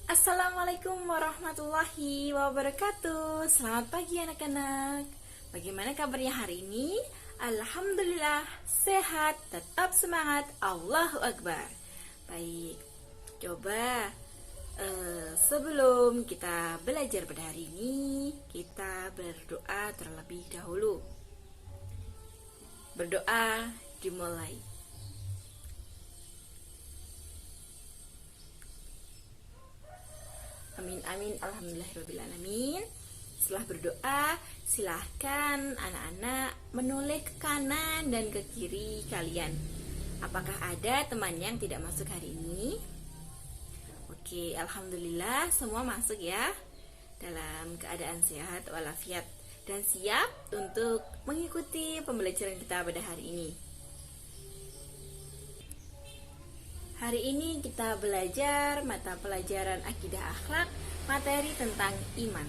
Assalamualaikum warahmatullahi wabarakatuh. Selamat pagi anak-anak. Bagaimana kabarnya hari ini? Alhamdulillah sehat, tetap semangat. Allahu Akbar. Baik, coba sebelum kita belajar pada hari ini, kita berdoa terlebih dahulu. Berdoa dimulai. Amin amin alhamdulillahirobbilalamin. Setelah berdoa, silahkan anak-anak menoleh ke kanan dan ke kiri kalian. Apakah ada teman yang tidak masuk hari ini? Oke, alhamdulillah semua masuk ya, dalam keadaan sehat walafiat dan siap untuk mengikuti pembelajaran kita pada hari ini. Hari ini kita belajar mata pelajaran akidah akhlak, materi tentang iman.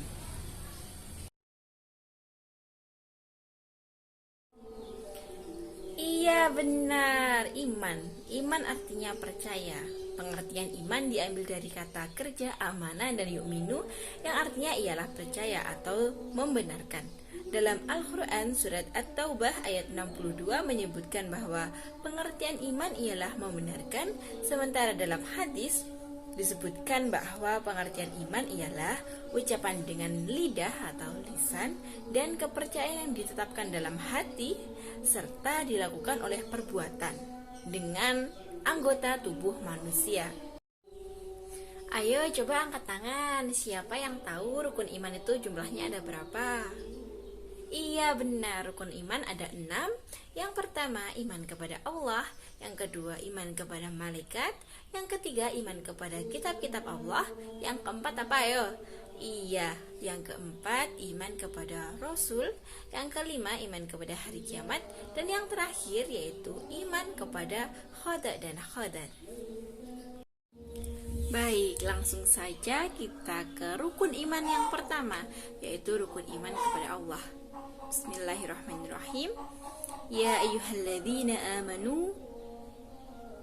Iya benar, iman. Iman artinya percaya. Pengertian iman diambil dari kata kerja amanah dan yu'minu, yang artinya ialah percaya atau membenarkan. Dalam Al-Quran surat At-Taubah ayat 62 menyebutkan bahwa pengertian iman ialah membenarkan, sementara dalam hadis disebutkan bahwa pengertian iman ialah ucapan dengan lidah atau lisan dan kepercayaan yang ditetapkan dalam hati serta dilakukan oleh perbuatan dengan anggota tubuh manusia. Ayo coba angkat tangan, siapa yang tahu rukun iman itu jumlahnya ada berapa? Iya benar, rukun iman ada 6. Yang pertama iman kepada Allah, yang kedua iman kepada malaikat, yang ketiga iman kepada kitab-kitab Allah, yang keempat apa ayo? Iya, yang keempat iman kepada Rasul, yang kelima iman kepada hari kiamat, dan yang terakhir yaitu iman kepada qada dan qadar. Baik, langsung saja kita ke rukun iman yang pertama, yaitu rukun iman kepada Allah. Bismillahirrahmanirrahim. Ya ayyuhalladzina amanu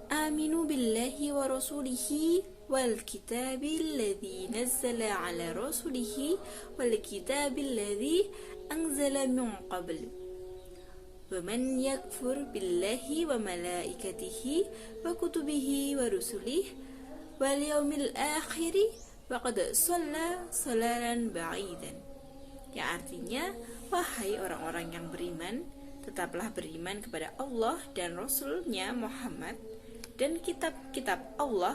aminu billahi wa rasulihi wal kitabil ladzi nazzala ala rasulihi wal kitabil ladzi anzala min qabl. Wa man yakfur billahi wa malaikatihi wa kutubihi wa rusulihi wal yaumil akhiri faqad shalla shalalan ba'idan. Yang artinya, wahai orang-orang yang beriman, tetaplah beriman kepada Allah dan Rasul-Nya Muhammad dan kitab-kitab Allah,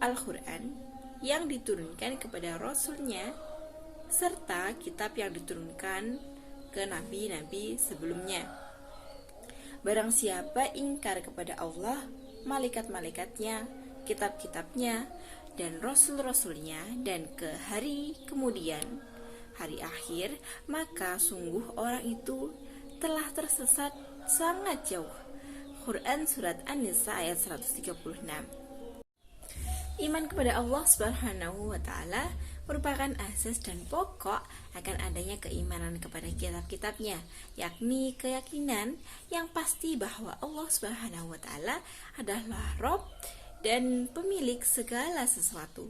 Al-Quran, yang diturunkan kepada Rasul-Nya, serta kitab yang diturunkan ke nabi-nabi sebelumnya. Barang siapa ingkar kepada Allah, malaikat-malaikatnya, kitab-kitabnya, dan Rasul-Rasulnya, dan ke hari kemudian, hari akhir, maka sungguh orang itu telah tersesat sangat jauh. Quran surat An-Nisa ayat 136. Iman kepada Allah Subhanahu wa taala merupakan asas dan pokok akan adanya keimanan kepada kitab-kitabnya, yakni keyakinan yang pasti bahwa Allah Subhanahu wa taala adalah Rabb dan pemilik segala sesuatu.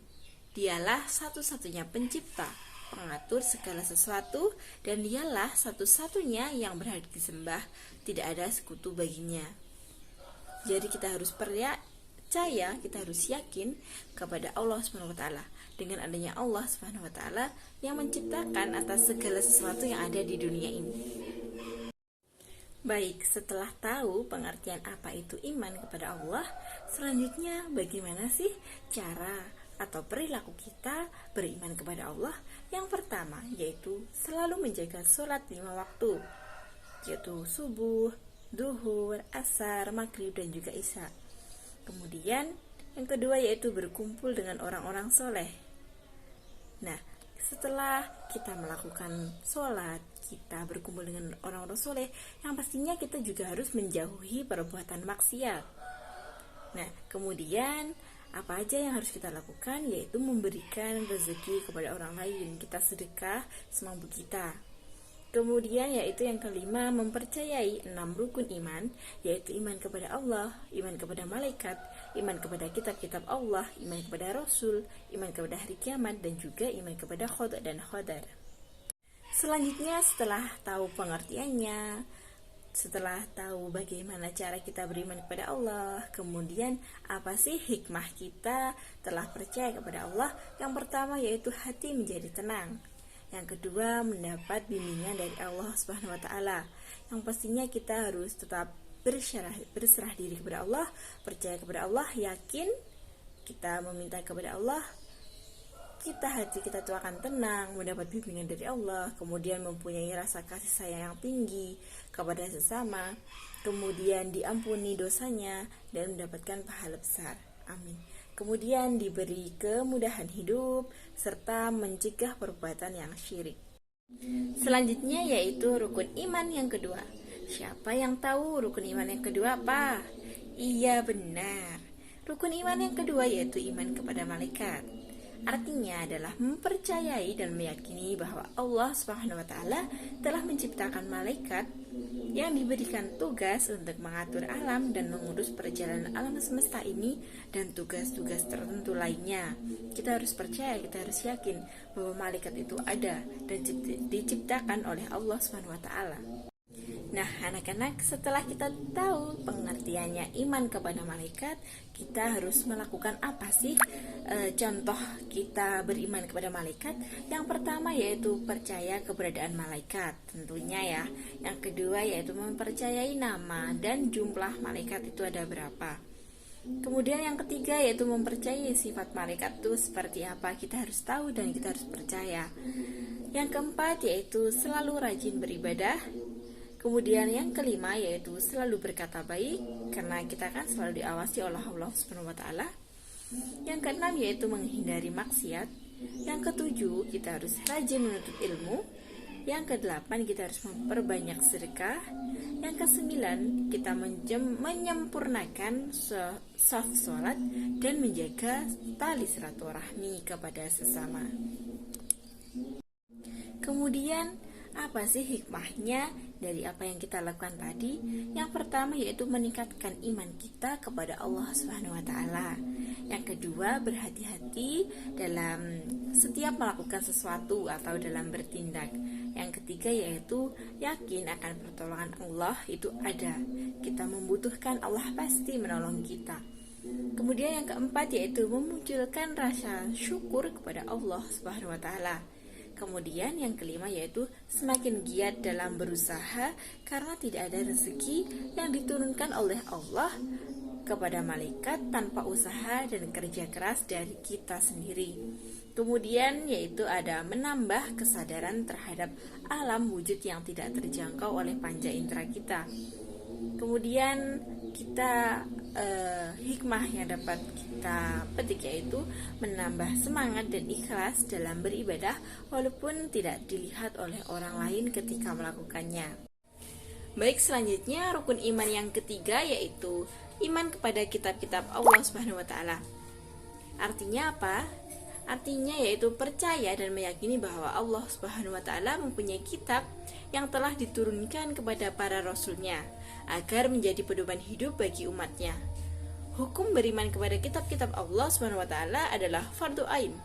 Dialah satu-satunya pencipta, pengatur segala sesuatu, dan dialah satu-satunya yang berhak disembah, tidak ada sekutu baginya. Jadi kita harus percaya, kita harus yakin kepada Allah Subhanahu wa taala. Dengan adanya Allah Subhanahu wa taala yang menciptakan atas segala sesuatu yang ada di dunia ini. Baik, setelah tahu pengertian apa itu iman kepada Allah, selanjutnya bagaimana sih cara atau perilaku kita beriman kepada Allah? Yang pertama yaitu selalu menjaga sholat 5 waktu, yaitu subuh, duhur, asar, maghrib, dan juga isya. Kemudian yang kedua yaitu berkumpul dengan orang-orang soleh. Nah, setelah kita melakukan sholat, kita berkumpul dengan orang-orang soleh, yang pastinya kita juga harus menjauhi perbuatan maksiat. Nah, kemudian apa aja yang harus kita lakukan, yaitu memberikan rezeki kepada orang lain, kita sedekah semampu kita. Kemudian yaitu yang kelima, mempercayai 6 rukun iman, yaitu iman kepada Allah, iman kepada malaikat, iman kepada kitab-kitab Allah, iman kepada Rasul, iman kepada hari kiamat, dan juga iman kepada qada dan qadar. Selanjutnya, setelah tahu pengertiannya, setelah tahu bagaimana cara kita beriman kepada Allah, kemudian apa sih hikmah kita telah percaya kepada Allah? Yang pertama yaitu hati menjadi tenang. Yang kedua, mendapat bimbingan dari Allah Subhanahu wa taala. Yang pastinya kita harus tetap berserah diri kepada Allah, percaya kepada Allah, yakin kita meminta kepada Allah, hati kita itu akan tenang, mendapat bimbingan dari Allah, kemudian mempunyai rasa kasih sayang yang tinggi kepada sesama, kemudian diampuni dosanya dan mendapatkan pahala besar. Amin. Kemudian diberi kemudahan hidup serta mencegah perbuatan yang syirik. Selanjutnya yaitu rukun iman yang kedua. Siapa yang tahu rukun iman yang kedua apa? Iya, benar. Rukun iman yang kedua yaitu iman kepada malaikat. Artinya adalah mempercayai dan meyakini bahwa Allah Subhanahu wa taala telah menciptakan malaikat yang diberikan tugas untuk mengatur alam dan mengurus perjalanan alam semesta ini dan tugas-tugas tertentu lainnya. Kita harus percaya, kita harus yakin bahwa malaikat itu ada dan diciptakan oleh Allah Subhanahu wa taala. Nah, anak-anak, setelah kita tahu pengertiannya iman kepada malaikat, kita harus melakukan apa sih? Contoh kita beriman kepada malaikat. Yang pertama yaitu percaya keberadaan malaikat, tentunya ya. Yang kedua yaitu mempercayai nama dan jumlah malaikat itu ada berapa. Kemudian yang ketiga yaitu mempercayai sifat malaikat itu seperti apa. Kita harus tahu dan kita harus percaya. Yang keempat yaitu selalu rajin beribadah. Kemudian yang kelima yaitu selalu berkata baik, karena kita kan selalu diawasi oleh Allah Subhanahu wa taala. Yang keenam yaitu menghindari maksiat. Yang ketujuh, kita harus rajin menuntut ilmu. Yang kedelapan, kita harus memperbanyak sedekah. Yang kesembilan, kita menyempurnakan shaf sholat dan menjaga tali silaturahmi kepada sesama. Kemudian apa sih hikmahnya dari apa yang kita lakukan tadi? Yang pertama yaitu meningkatkan iman kita kepada Allah Subhanahu wa taala. Yang kedua, berhati-hati dalam setiap melakukan sesuatu atau dalam bertindak. Yang ketiga yaitu yakin akan pertolongan Allah itu ada. Kita membutuhkan, Allah pasti menolong kita. Kemudian yang keempat yaitu memunculkan rasa syukur kepada Allah Subhanahu wa taala. Kemudian yang kelima yaitu semakin giat dalam berusaha karena tidak ada rezeki yang diturunkan oleh Allah kepada malaikat tanpa usaha dan kerja keras dari kita sendiri. Kemudian yaitu ada menambah kesadaran terhadap alam wujud yang tidak terjangkau oleh panca indera kita. Kemudian kita hikmah yang dapat kita petik yaitu menambah semangat dan ikhlas dalam beribadah walaupun tidak dilihat oleh orang lain ketika melakukannya. Baik, selanjutnya rukun iman yang ketiga yaitu iman kepada kitab-kitab Allah Subhanahu wa taala. Artinya apa? Artinya yaitu percaya dan meyakini bahwa Allah Subhanahu wa taala mempunyai kitab yang telah diturunkan kepada para rasulnya agar menjadi pedoman hidup bagi umatnya. Hukum beriman kepada kitab-kitab Allah Subhanahu wa taala adalah fardu ain.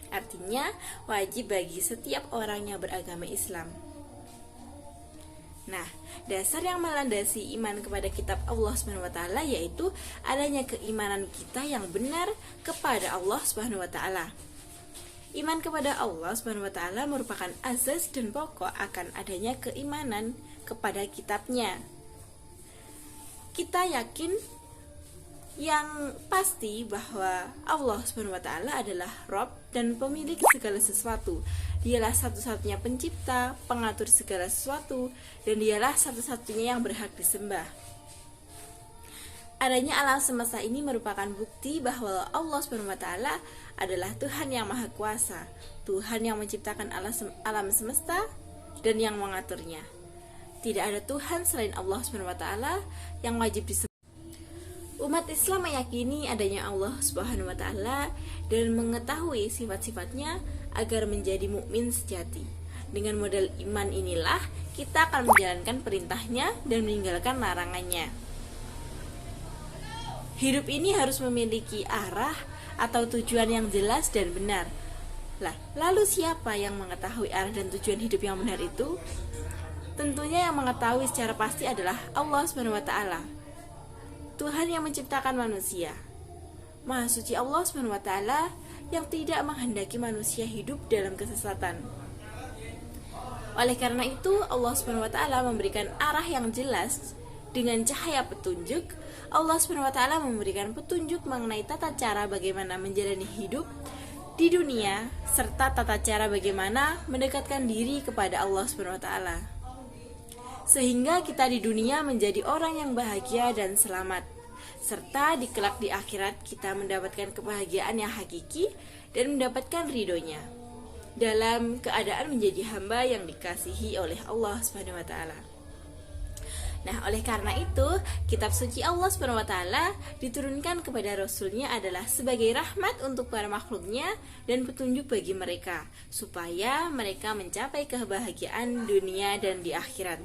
Artinya wajib bagi setiap orang yang beragama Islam. Nah, dasar yang melandasi iman kepada kitab Allah Subhanahu wa taala yaitu adanya keimanan kita yang benar kepada Allah Subhanahu wa taala. Iman kepada Allah Subhanahu wa taala merupakan asas dan pokok akan adanya keimanan kepada kitabnya. Kita yakin yang pasti bahwa Allah Subhanahu wa taala adalah Rabb dan pemilik segala sesuatu. Dialah satu-satunya pencipta, pengatur segala sesuatu, dan dialah satu-satunya yang berhak disembah. Adanya alam semesta ini merupakan bukti bahwa Allah Subhanahu wa taala adalah Tuhan yang Maha Kuasa, Tuhan yang menciptakan alam semesta dan yang mengaturnya. Tidak ada Tuhan selain Allah Subhanahu wa taala yang wajib disembah. Umat Islam meyakini adanya Allah Subhanahu wa taala dan mengetahui sifat-sifatnya agar menjadi mukmin sejati. Dengan modal iman inilah kita akan menjalankan perintahnya dan meninggalkan larangannya. Hidup ini harus memiliki arah atau tujuan yang jelas dan benar. Lalu siapa yang mengetahui arah dan tujuan hidup yang benar itu? Tentunya yang mengetahui secara pasti adalah Allah SWT, Tuhan yang menciptakan manusia. Maha suci Allah SWT yang tidak menghendaki manusia hidup dalam kesesatan. Oleh karena itu, Allah SWT memberikan arah yang jelas dengan cahaya petunjuk. Allah SWT memberikan petunjuk mengenai tata cara bagaimana menjalani hidup di dunia, serta tata cara bagaimana mendekatkan diri kepada Allah SWT, sehingga kita di dunia menjadi orang yang bahagia dan selamat, serta kelak di akhirat kita mendapatkan kebahagiaan yang hakiki dan mendapatkan ridhonya dalam keadaan menjadi hamba yang dikasihi oleh Allah SWT. Nah, oleh karena itu, kitab suci Allah SWT diturunkan kepada Rasulnya adalah sebagai rahmat untuk para makhluknya dan petunjuk bagi mereka, supaya mereka mencapai kebahagiaan dunia dan di akhirat.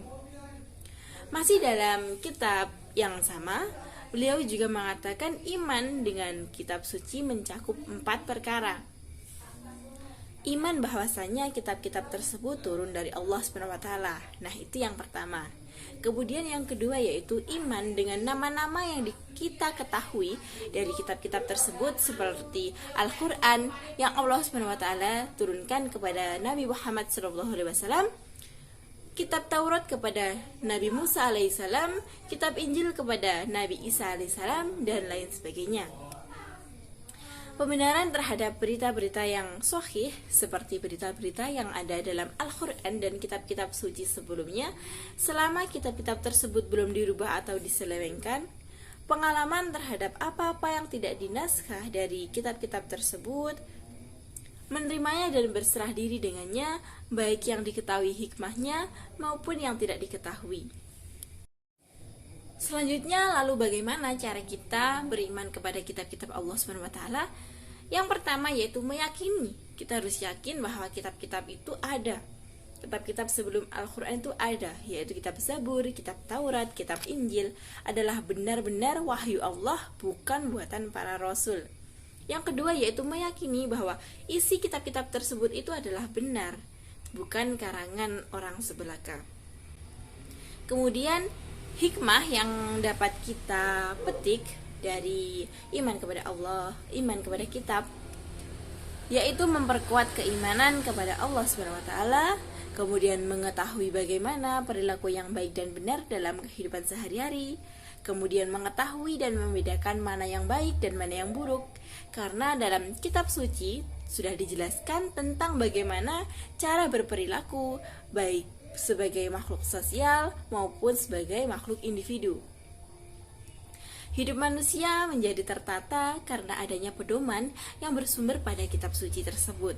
Masih dalam kitab yang sama, beliau juga mengatakan iman dengan kitab suci mencakup 4 perkara. Iman bahwasanya kitab-kitab tersebut turun dari Allah SWT. Nah, itu yang pertama. Kemudian yang kedua yaitu iman dengan nama-nama yang kita ketahui dari kitab-kitab tersebut, seperti Al-Quran yang Allah SWT turunkan kepada Nabi Muhammad SAW, kitab Taurat kepada Nabi Musa alaihissalam, kitab Injil kepada Nabi Isa alaihissalam, dan lain sebagainya. Pembenaran terhadap berita-berita yang sahih seperti berita-berita yang ada dalam Al-Quran dan kitab-kitab suci sebelumnya, selama kitab-kitab tersebut belum dirubah atau diselewengkan. Pengalaman terhadap apa-apa yang tidak dinaskah dari kitab-kitab tersebut, menerimanya dan berserah diri dengannya, baik yang diketahui hikmahnya maupun yang tidak diketahui. Selanjutnya, lalu bagaimana cara kita beriman kepada kitab-kitab Allah SWT? Yang pertama yaitu meyakini. Kita harus yakin bahwa kitab-kitab itu ada. Kitab-kitab sebelum Al-Quran itu ada, yaitu kitab Zabur, kitab Taurat, kitab Injil adalah benar-benar wahyu Allah, bukan buatan para rasul. Yang kedua yaitu meyakini bahwa isi kitab-kitab tersebut itu adalah benar, bukan karangan orang sebelaka. Kemudian hikmah yang dapat kita petik dari iman kepada Allah, iman kepada kitab, yaitu memperkuat keimanan kepada Allah SWT, kemudian mengetahui bagaimana perilaku yang baik dan benar dalam kehidupan sehari-hari, kemudian mengetahui dan membedakan mana yang baik dan mana yang buruk, karena dalam kitab suci sudah dijelaskan tentang bagaimana cara berperilaku baik sebagai makhluk sosial maupun sebagai makhluk individu. Hidup manusia menjadi tertata karena adanya pedoman yang bersumber pada kitab suci tersebut.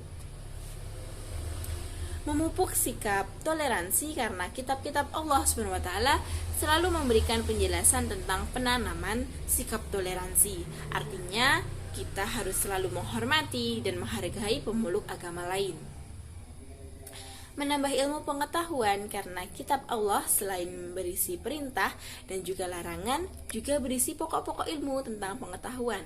Memupuk sikap toleransi karena kitab-kitab Allah SWT selalu memberikan penjelasan tentang penanaman sikap toleransi. Artinya, kita harus selalu menghormati dan menghargai pemeluk agama lain. Menambah ilmu pengetahuan karena kitab Allah selain berisi perintah dan juga larangan, juga berisi pokok-pokok ilmu tentang pengetahuan.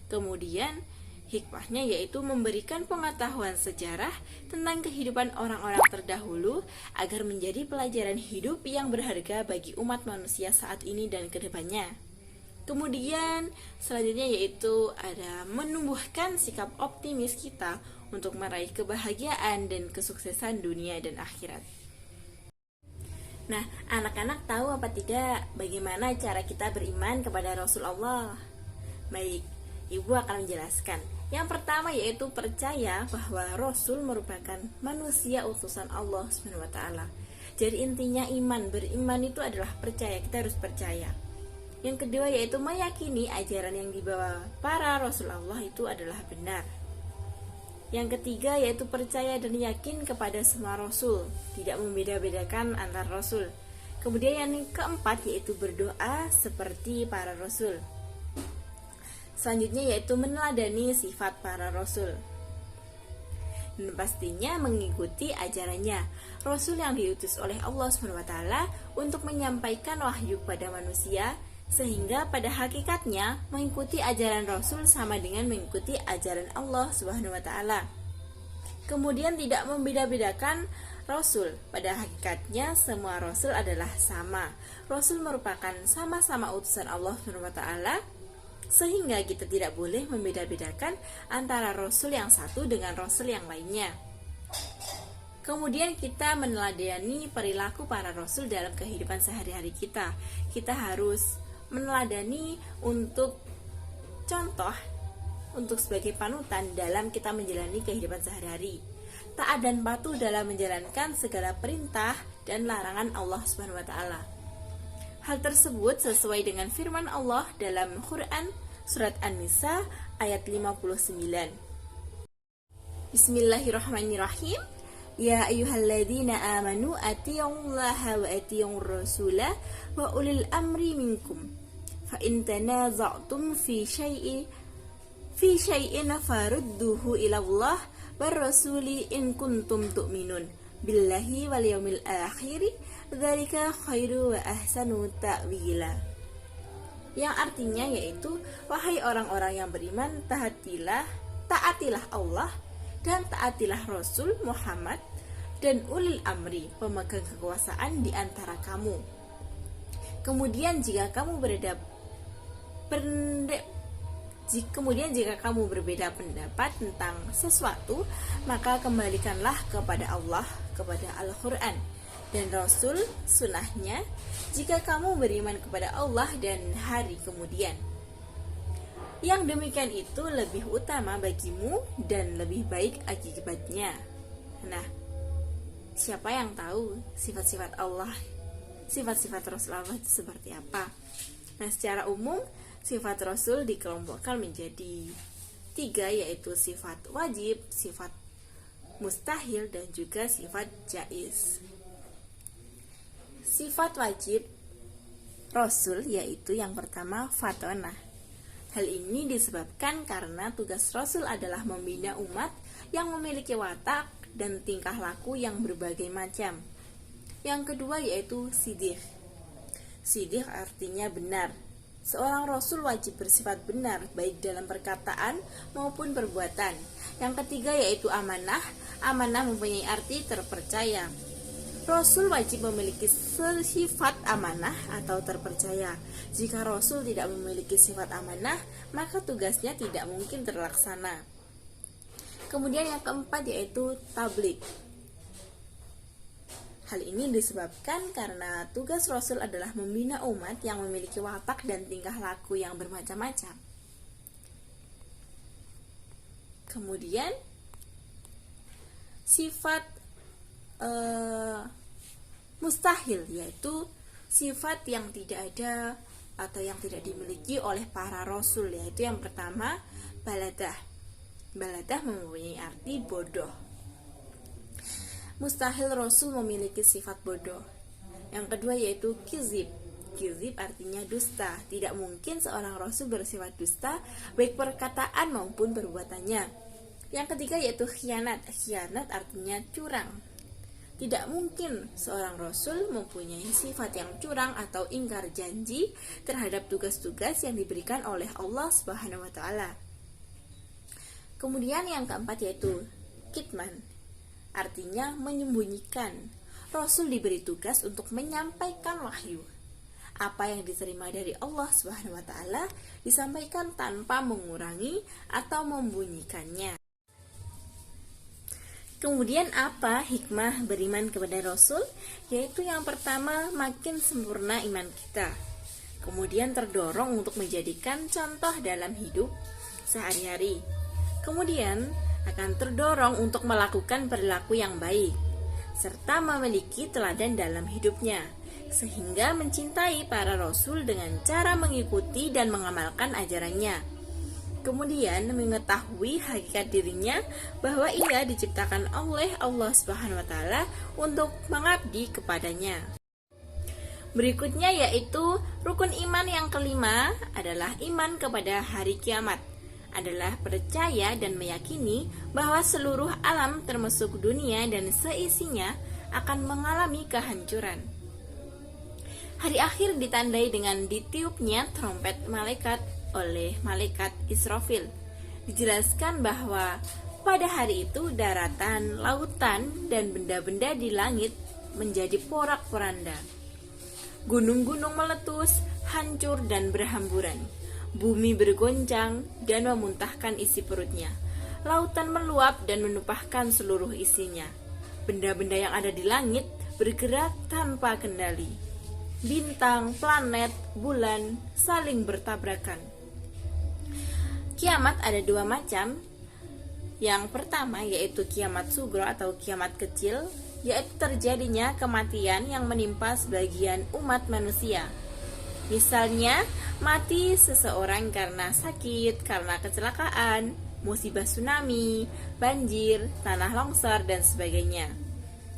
Kemudian hikmahnya yaitu memberikan pengetahuan sejarah tentang kehidupan orang-orang terdahulu agar menjadi pelajaran hidup yang berharga bagi umat manusia saat ini dan kedepannya. Kemudian selanjutnya yaitu ada menumbuhkan sikap optimis kita untuk meraih kebahagiaan dan kesuksesan dunia dan akhirat. Nah, anak-anak tahu apa tidak bagaimana cara kita beriman kepada Rasulullah? Baik, Ibu akan menjelaskan. Yang pertama yaitu percaya bahwa Rasul merupakan manusia utusan Allah SWT. Jadi intinya beriman itu adalah percaya, kita harus percaya. Yang kedua yaitu meyakini ajaran yang dibawa para Rasulullah itu adalah benar. Yang ketiga yaitu percaya dan yakin kepada semua Rasul, tidak membeda-bedakan antar Rasul. Kemudian yang keempat yaitu berdoa seperti para Rasul. Selanjutnya yaitu meneladani sifat para Rasul. Dan pastinya mengikuti ajarannya, Rasul yang diutus oleh Allah SWT untuk menyampaikan wahyu kepada manusia Sehingga pada hakikatnya mengikuti ajaran Rasul sama dengan mengikuti ajaran Allah Subhanahu wa taala. Kemudian tidak membeda-bedakan Rasul. Pada hakikatnya semua Rasul adalah sama. Rasul merupakan sama-sama utusan Allah Subhanahu wa taala, sehingga kita tidak boleh membeda-bedakan antara Rasul yang satu dengan Rasul yang lainnya. Kemudian kita meneladani perilaku para Rasul dalam kehidupan sehari-hari kita. Kita harus meneladani untuk contoh, untuk sebagai panutan dalam kita menjalani kehidupan sehari-hari. Taat dan patuh dalam menjalankan segala perintah dan larangan Allah Subhanahu wa taala. Hal tersebut sesuai dengan firman Allah dalam Quran surat An-Nisa ayat 59. Bismillahirrahmanirrahim. Ya ayyuhalladzina amanu atiiullaha wa atiiur rasula wa ulil amri minkum. Fa in tanaza'tum fi syai'in farudduhu ila Allah war rasuli in kuntum tu'minun billahi wal yaumil akhir dzalika khairu wa ahsanu ta'wila. Yang artinya yaitu, wahai orang-orang yang beriman, taatilah Allah dan taatilah Rasul Muhammad dan ulil amri, pemegang kekuasaan di antara kamu. Kemudian jika kamu berbeda pendapat tentang sesuatu, maka kembalikanlah kepada Allah, kepada Al-Quran dan Rasul sunnahnya, jika kamu beriman kepada Allah dan hari kemudian. Yang demikian itu lebih utama bagimu dan lebih baik akibatnya. Nah, siapa yang tahu sifat-sifat Allah, sifat-sifat Rasulullah itu seperti apa? Nah, secara umum sifat Rasul dikelompokkan menjadi 3, yaitu sifat wajib, sifat mustahil, dan juga sifat jaiz. Sifat wajib Rasul yaitu yang pertama fatonah. Hal ini disebabkan karena tugas Rasul adalah membina umat yang memiliki watak dan tingkah laku yang berbagai macam. Yang kedua yaitu sidiq. Sidiq artinya benar. Seorang Rasul wajib bersifat benar baik dalam perkataan maupun perbuatan. Yang ketiga yaitu amanah. Amanah mempunyai arti terpercaya. Rasul wajib memiliki sifat amanah atau terpercaya. Jika Rasul tidak memiliki sifat amanah, maka tugasnya tidak mungkin terlaksana. Kemudian yang keempat yaitu tabligh. Hal ini disebabkan karena tugas Rasul adalah membina umat yang memiliki watak dan tingkah laku yang bermacam-macam. Kemudian sifat mustahil yaitu sifat yang tidak ada atau yang tidak dimiliki oleh para Rasul, yaitu yang pertama baladah. Baladah mempunyai arti bodoh. Mustahil Rasul memiliki sifat bodoh. Yang kedua yaitu kizib. Kizib artinya dusta. Tidak mungkin seorang Rasul bersifat dusta baik perkataan maupun perbuatannya. Yang ketiga yaitu khianat. Khianat artinya curang. Tidak mungkin seorang Rasul mempunyai sifat yang curang atau ingkar janji terhadap tugas-tugas yang diberikan oleh Allah Subhanahu wa taala. Kemudian yang keempat yaitu kitman. Artinya menyembunyikan. Rasul diberi tugas untuk menyampaikan wahyu. Apa yang diterima dari Allah Subhanahu wa taala disampaikan tanpa mengurangi atau membunyikannya. Kemudian apa hikmah beriman kepada Rasul? Yaitu yang pertama, makin sempurna iman kita. Kemudian terdorong untuk menjadikan contoh dalam hidup sehari-hari. Kemudian akan terdorong untuk melakukan perilaku yang baik, serta memiliki teladan dalam hidupnya, sehingga mencintai para Rasul dengan cara mengikuti dan mengamalkan ajarannya. Kemudian mengetahui hakikat dirinya bahwa ia diciptakan oleh Allah Subhanahu wa taala untuk mengabdi kepadanya. Berikutnya yaitu rukun iman yang kelima adalah iman kepada hari kiamat. Adalah percaya dan meyakini bahwa seluruh alam termasuk dunia dan seisinya akan mengalami kehancuran. Hari akhir ditandai dengan ditiupnya trompet malaikat oleh malaikat Israfil. Dijelaskan bahwa pada hari itu daratan, lautan, dan benda-benda di langit menjadi porak-poranda. Gunung-gunung meletus, hancur dan berhamburan. Bumi bergoncang dan memuntahkan isi perutnya. Lautan meluap dan menumpahkan seluruh isinya. Benda-benda yang ada di langit bergerak tanpa kendali. Bintang, planet, bulan saling bertabrakan. Kiamat ada dua macam. Yang pertama yaitu kiamat sugro atau kiamat kecil, yaitu terjadinya kematian yang menimpa sebagian umat manusia. Misalnya, mati seseorang karena sakit, karena kecelakaan, musibah tsunami, banjir, tanah longsor, dan sebagainya.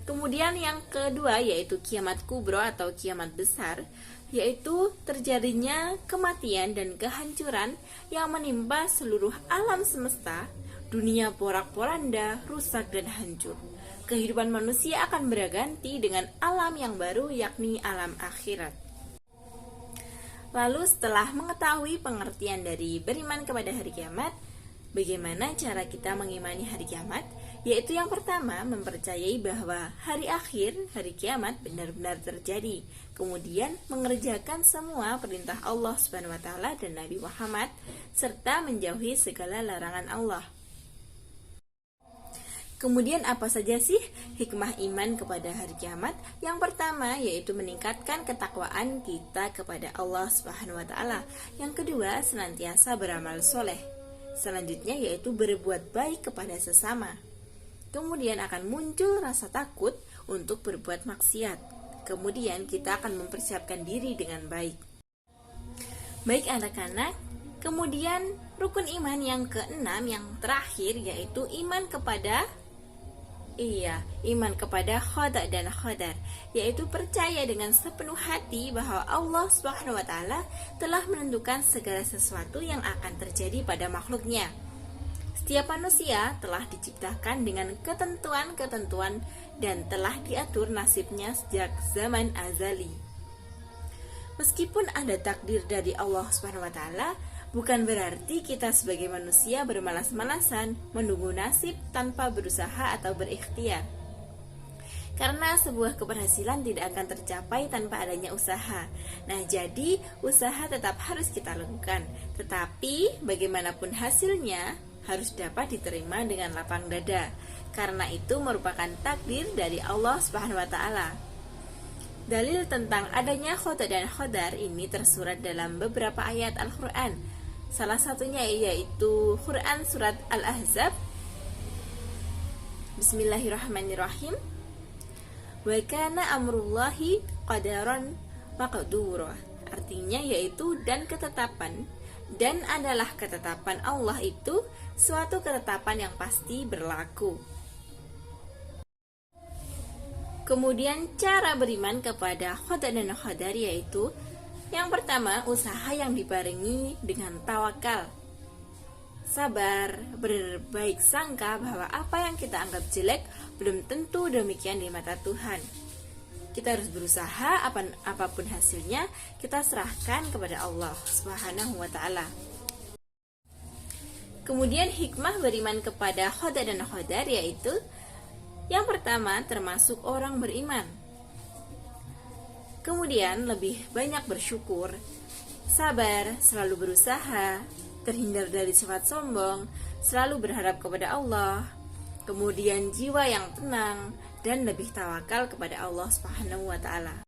Kemudian yang kedua yaitu kiamat kubro atau kiamat besar, yaitu terjadinya kematian dan kehancuran yang menimpa seluruh alam semesta, dunia porak-poranda, rusak dan hancur. Kehidupan manusia akan berganti dengan alam yang baru, yakni alam akhirat. Lalu setelah mengetahui pengertian dari beriman kepada hari kiamat, bagaimana cara kita mengimani hari kiamat? Yaitu yang pertama, mempercayai bahwa hari akhir, hari kiamat benar-benar terjadi. Kemudian mengerjakan semua perintah Allah Subhanahu wa taala dan Nabi Muhammad serta menjauhi segala larangan Allah. Kemudian apa saja sih hikmah iman kepada hari kiamat? Yang pertama yaitu meningkatkan ketakwaan kita kepada Allah Subhanahu wa taala. Yang kedua, senantiasa beramal soleh. Selanjutnya yaitu berbuat baik kepada sesama. Kemudian akan muncul rasa takut untuk berbuat maksiat. Kemudian kita akan mempersiapkan diri dengan baik. Baik anak-anak, kemudian rukun iman yang keenam yang terakhir yaitu iman kepada qada dan qadar, yaitu percaya dengan sepenuh hati bahwa Allah Subhanahu wa taala telah menentukan segala sesuatu yang akan terjadi pada makhluknya. Setiap manusia telah diciptakan dengan ketentuan-ketentuan dan telah diatur nasibnya sejak zaman azali. Meskipun ada takdir dari Allah Subhanahu wa taala, bukan berarti kita sebagai manusia bermalas-malasan menunggu nasib tanpa berusaha atau berikhtiar. Karena sebuah keberhasilan tidak akan tercapai tanpa adanya usaha. Nah, jadi usaha tetap harus kita lakukan. Tetapi bagaimanapun hasilnya harus dapat diterima dengan lapang dada. Karena itu merupakan takdir dari Allah Subhanahu wa taala. Dalil tentang adanya qada dan qadar ini tersurat dalam beberapa ayat Al-Qur'an. Salah satunya yaitu Quran surat Al-Ahzab. Bismillahirrahmanirrahim. Wa kana amrullahi qadaran maqdura. Artinya yaitu dan ketetapan, dan adalah ketetapan Allah itu suatu ketetapan yang pasti berlaku. Kemudian cara beriman kepada qada dan qadar yaitu yang pertama, usaha yang dibarengi dengan tawakal. Sabar, berbaik sangka bahwa apa yang kita anggap jelek belum tentu demikian di mata Tuhan. Kita harus berusaha, apapun hasilnya kita serahkan kepada Allah Subhanahu wa taala. Kemudian hikmah beriman kepada qada dan qadar yaitu yang pertama, termasuk orang beriman. Kemudian lebih banyak bersyukur, sabar, selalu berusaha, terhindar dari sifat sombong, selalu berharap kepada Allah. Kemudian jiwa yang tenang dan lebih tawakal kepada Allah Subhanahu wa taala.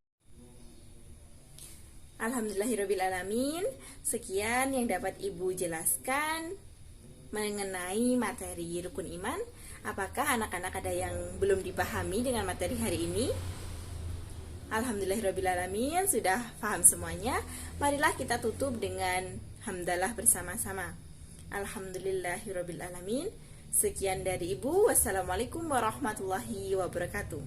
Alhamdulillahirrabbilalamin. Sekian yang dapat Ibu jelaskan mengenai materi rukun iman. Apakah anak-anak ada yang belum dipahami dengan materi hari ini? Alhamdulillahirrabbilalamin, sudah paham semuanya. Marilah kita tutup dengan hamdalah bersama-sama. Alhamdulillahirrabbilalamin. Sekian dari Ibu. Wassalamualaikum warahmatullahi wabarakatuh.